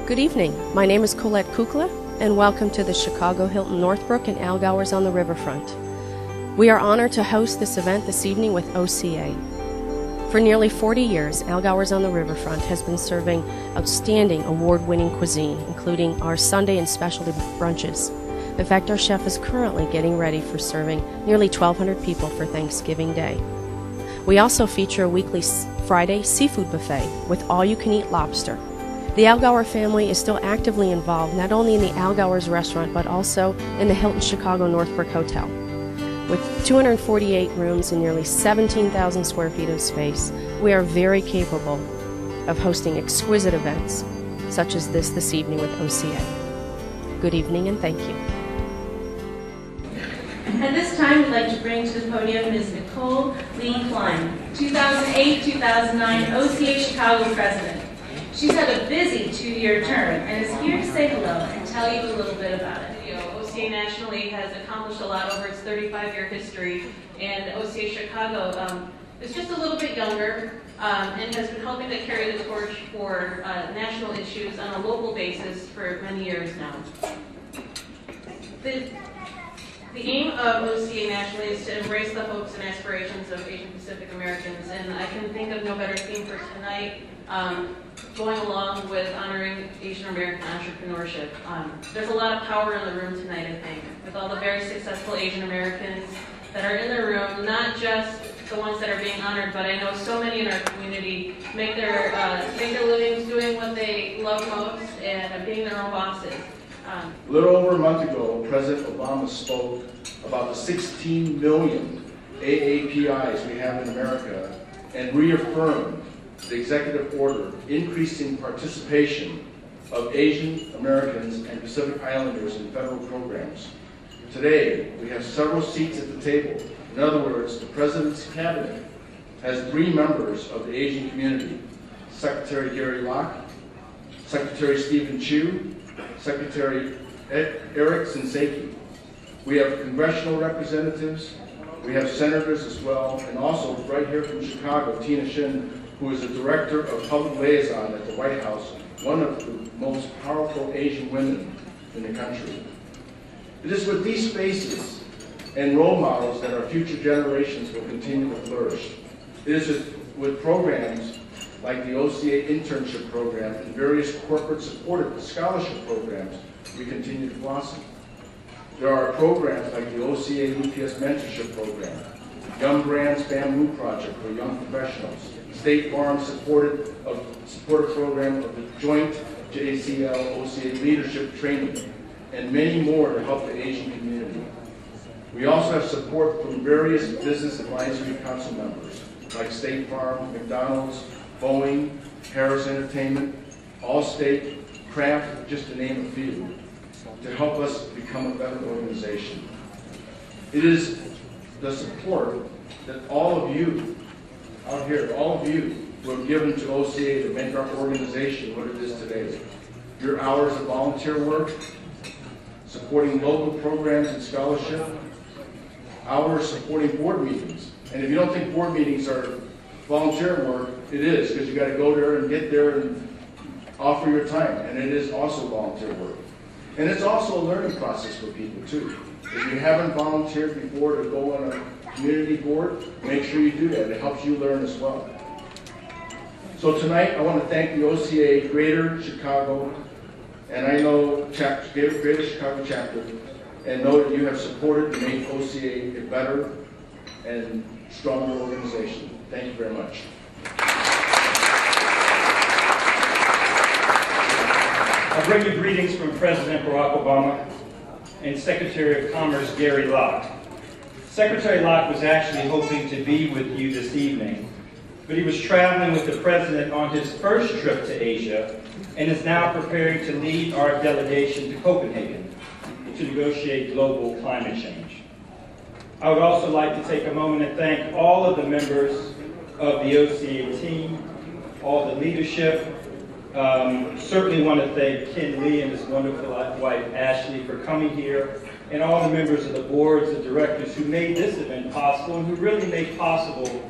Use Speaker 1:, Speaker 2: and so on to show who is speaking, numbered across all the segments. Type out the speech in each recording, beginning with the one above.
Speaker 1: Good evening. My name is Colette Kukla, and welcome to the Chicago Hilton Northbrook and Allgowers on the Riverfront. We are honored to host this event this evening with OCA. For nearly 40 years, Allgowers on the Riverfront has been serving outstanding award-winning cuisine, including our Sunday and specialty brunches. In fact, our chef is currently getting ready for serving nearly 1,200 people for Thanksgiving Day. We also feature a weekly Friday seafood buffet with all-you-can-eat lobster. The Allgower family is still actively involved not only in the Allgowers restaurant but also in the Hilton Chicago Northbrook Hotel. With 248 rooms and nearly 17,000 square feet of space, we are very capable of hosting exquisite events such as this evening with OCA. Good evening and thank you.
Speaker 2: At this time, we'd like to bring to the podium Ms. Nicole Lee Klein, 2008-2009 OCA Chicago President. She's had a busy 2-year term and is here to say hello and tell you a little bit about it. OCA nationally has accomplished a lot over its 35-year history, and OCA Chicago is just a little bit younger and has been helping to carry the torch for national issues on a local basis for many years now. The aim of OCA nationally is to embrace the hopes and aspirations of Asian Pacific Americans, and I can think of no better theme for tonight, going along with honoring Asian American entrepreneurship. There's a lot of power in the room tonight, I think, with all the very successful Asian Americans that are in the room, not just the ones that are being honored, but I know so many in our community make their livings doing what they love most and being their own bosses.
Speaker 3: A little over a month ago, President Obama spoke about the 16 million AAPIs we have in America and reaffirmed the executive order increasing participation of Asian Americans and Pacific Islanders in federal programs. Today, we have several seats at the table. In other words, the President's cabinet has 3 members of the Asian community: Secretary Gary Locke, Secretary Stephen Chu, Secretary Eric Senseki. We have congressional representatives, we have senators as well, and also right here from Chicago, Tina Shin, who is the Director of Public Liaison at the White House, one of the most powerful Asian women in the country. It is with these faces and role models that our future generations will continue to flourish. It is with programs like the OCA internship program and various corporate-supported scholarship programs we continue to blossom. There are programs like the OCA UPS mentorship program, Young Brands Bamboo Project for young professionals, State Farm supported program of the joint JCL-OCA leadership training, and many more to help the Asian community. We also have support from various business advisory council members like State Farm, McDonald's, Boeing, Harris Entertainment, Allstate, Kraft, just to name a few, to help us become a better organization. It is the support that all of you out here, all of you who have given to OCA to make our organization what it is today. Your hours of volunteer work, supporting local programs and scholarship, hours supporting board meetings. And if you don't think board meetings are volunteer work, it is, because you got to go there and get there and offer your time, and it is also volunteer work. And it's also a learning process for people too. If you haven't volunteered before to go on a community board, make sure you do that. It helps you learn as well. So tonight, I want to thank the OCA Greater Chicago, and I know Greater Chicago chapter, and know that you have supported to make OCA a better and stronger organization. Thank you very much.
Speaker 4: I bring you greetings from President Barack Obama and Secretary of Commerce Gary Locke. Secretary Locke was actually hoping to be with you this evening, but he was traveling with the President on his first trip to Asia and is now preparing to lead our delegation to Copenhagen to negotiate global climate change. I would also like to take a moment and thank all of the members of the OCA team, all the leadership. Certainly want to thank Ken Lee and his wonderful wife Ashley for coming here, and all the members of the boards and directors who made this event possible and who really made possible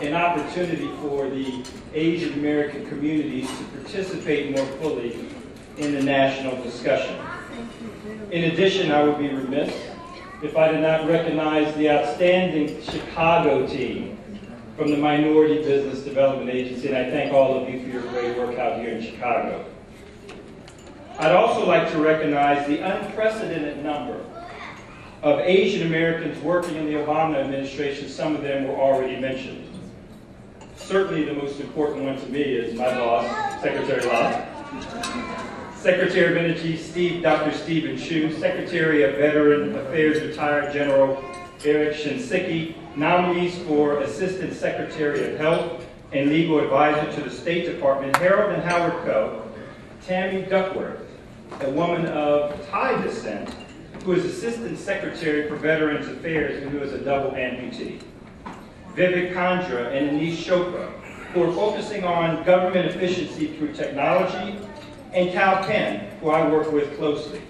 Speaker 4: an opportunity for the Asian American communities to participate more fully in the national discussion. In addition, I would be remiss if I did not recognize the outstanding Chicago team from the Minority Business Development Agency, and I thank all of you for your great work out here in Chicago. I'd also like to recognize the unprecedented number of Asian Americans working in the Obama administration. Some of them were already mentioned. Certainly the most important one to me is my boss, Secretary Locke, Secretary of Energy, Dr. Stephen Chu, Secretary of Veteran Affairs, retired General Eric Shinseki, nominees for Assistant Secretary of Health and Legal Advisor to the State Department, Harold and Howard Coe, Tammy Duckworth, a woman of Thai descent, who is Assistant Secretary for Veterans Affairs and who is a double amputee, Vivek Kandra and Anish Chopra, who are focusing on government efficiency through technology, and Cal Penn, who I work with closely.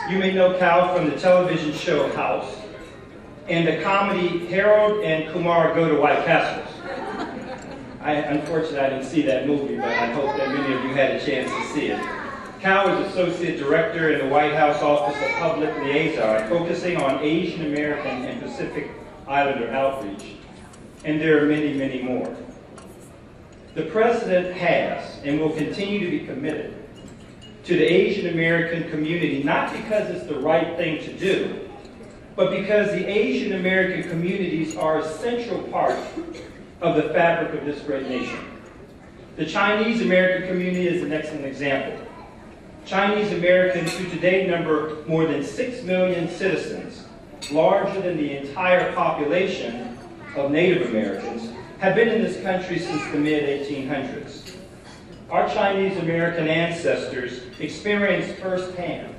Speaker 4: You may know Cal from the television show House and the comedy Harold and Kumar Go to White Castles. Unfortunately, I didn't see that movie, but I hope that many of you had a chance to see it. Cal is Associate Director in the White House Office of Public Liaison, focusing on Asian American and Pacific Islander outreach. And there are many, many more. The President has and will continue to be committed to the Asian American community, not because it's the right thing to do, but because the Asian American communities are a central part of the fabric of this great nation. The Chinese American community is an excellent example. Chinese Americans, who today number more than 6 million citizens, larger than the entire population of Native Americans, have been in this country since the mid-1800s. Our Chinese American ancestors experienced firsthand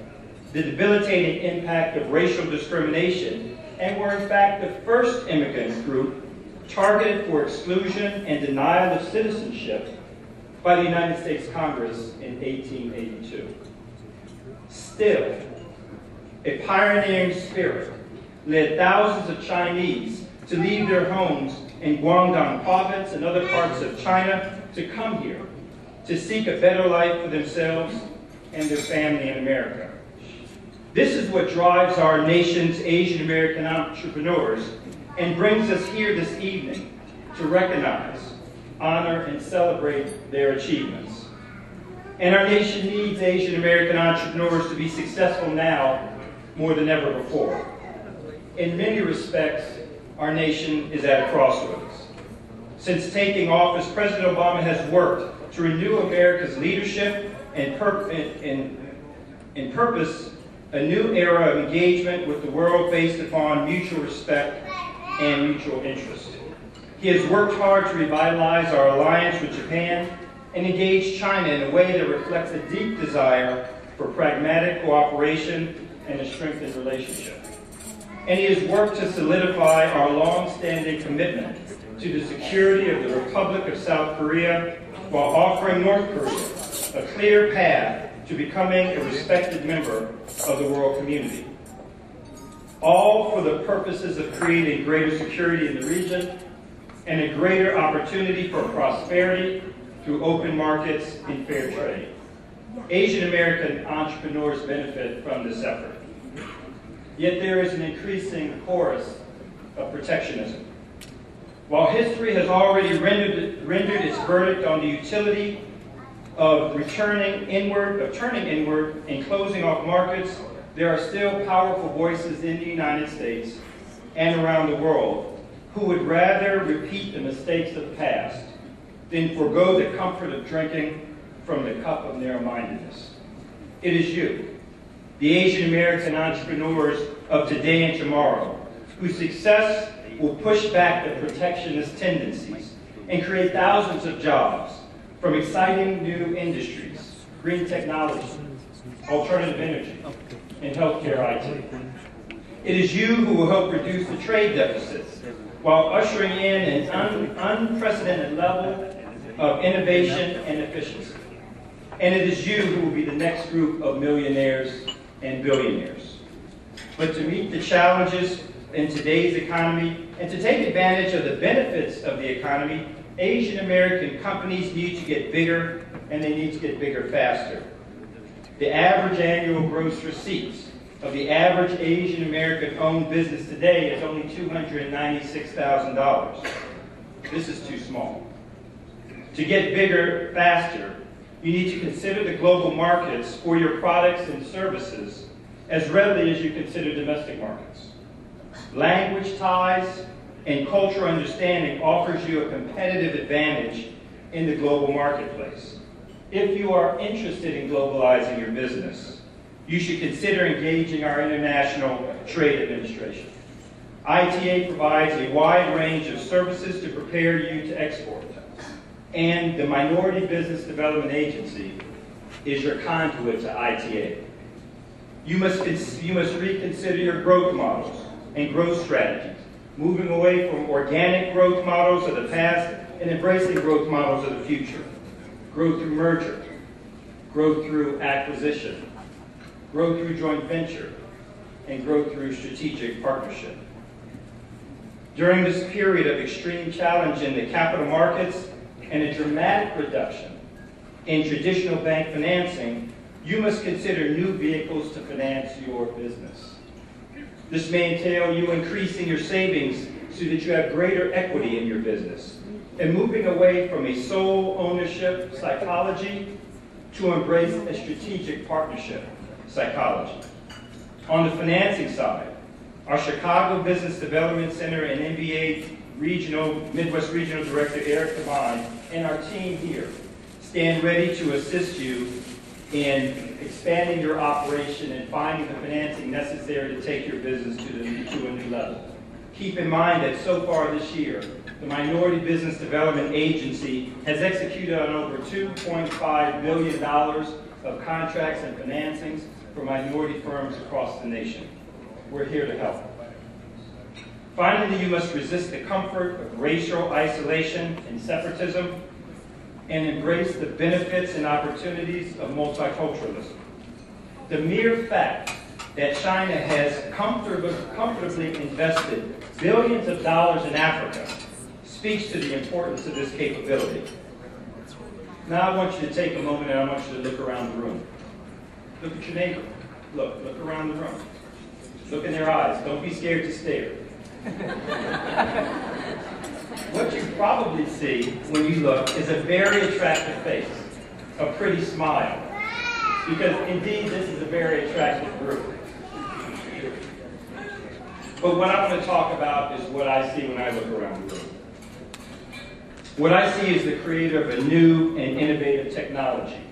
Speaker 4: the debilitating impact of racial discrimination and were in fact the first immigrant group targeted for exclusion and denial of citizenship by the United States Congress in 1882. Still, a pioneering spirit led thousands of Chinese to leave their homes in Guangdong province and other parts of China to come here to seek a better life for themselves and their family in America. This is what drives our nation's Asian American entrepreneurs and brings us here this evening to recognize, honor, and celebrate their achievements. And our nation needs Asian American entrepreneurs to be successful now more than ever before. In many respects, our nation is at a crossroads. Since taking office, President Obama has worked to renew America's leadership and purpose a new era of engagement with the world based upon mutual respect and mutual interest. He has worked hard to revitalize our alliance with Japan and engage China in a way that reflects a deep desire for pragmatic cooperation and a strengthened relationship. And he has worked to solidify our long-standing commitment to the security of the Republic of South Korea while offering North Korea a clear path to becoming a respected member of the world community. All for the purposes of creating greater security in the region and a greater opportunity for prosperity through open markets and fair trade. Asian American entrepreneurs benefit from this effort. Yet there is an increasing chorus of protectionism. While history has already rendered its verdict on the utility of turning inward and closing off markets, there are still powerful voices in the United States and around the world who would rather repeat the mistakes of the past than forego the comfort of drinking from the cup of narrow-mindedness. It is you, the Asian American entrepreneurs of today and tomorrow, whose success will push back the protectionist tendencies and create thousands of jobs from exciting new industries, green technology, alternative energy, and healthcare IT. It is you who will help reduce the trade deficits while ushering in an unprecedented level of innovation and efficiency. And it is you who will be the next group of millionaires and billionaires. But to meet the challenges in today's economy and to take advantage of the benefits of the economy, Asian American companies need to get bigger, and they need to get bigger faster. The average annual gross receipts of the average Asian American owned business today is only $296,000. This is too small. To get bigger faster, you need to consider the global markets for your products and services as readily as you consider domestic markets. Language ties and cultural understanding offers you a competitive advantage in the global marketplace. If you are interested in globalizing your business, you should consider engaging our International Trade Administration. ITA provides a wide range of services to prepare you to export, and the Minority Business Development Agency is your conduit to ITA. You must reconsider your growth models and growth strategies, moving away from organic growth models of the past and embracing growth models of the future. Growth through merger, growth through acquisition, growth through joint venture, and growth through strategic partnership. During this period of extreme challenge in the capital markets and a dramatic reduction in traditional bank financing, you must consider new vehicles to finance your business. This may entail you increasing your savings so that you have greater equity in your business and moving away from a sole ownership psychology to embrace a strategic partnership psychology. On the financing side, our Chicago Business Development Center and MBA Midwest Regional Director Eric Devine and our team here stand ready to assist you in expanding your operation and finding the financing necessary to take your business to a new level. Keep in mind that so far this year, the Minority Business Development Agency has executed on over $2.5 billion of contracts and financings for minority firms across the nation. We're here to help. Finally, you must resist the comfort of racial isolation and separatism and embrace the benefits and opportunities of multiculturalism. The mere fact that China has comfortably invested billions of dollars in Africa speaks to the importance of this capability. Now I want you to take a moment and I want you to look around the room. Look at your neighbor. Look around the room. Look in their eyes. Don't be scared to stare. What you probably see when you look is a very attractive face, a pretty smile, because indeed this is a very attractive group. But what I want to talk about is what I see when I look around the room. What I see is the creator of a new and innovative technology.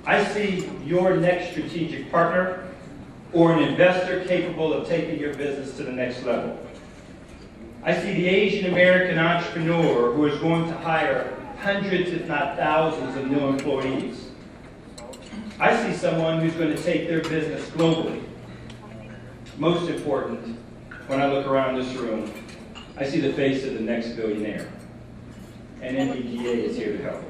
Speaker 4: I see your next strategic partner or an investor capable of taking your business to the next level. I see the Asian American entrepreneur who is going to hire hundreds, if not thousands, of new employees. I see someone who's going to take their business globally. Most important, when I look around this room, I see the face of the next billionaire. And NBDA is here to help.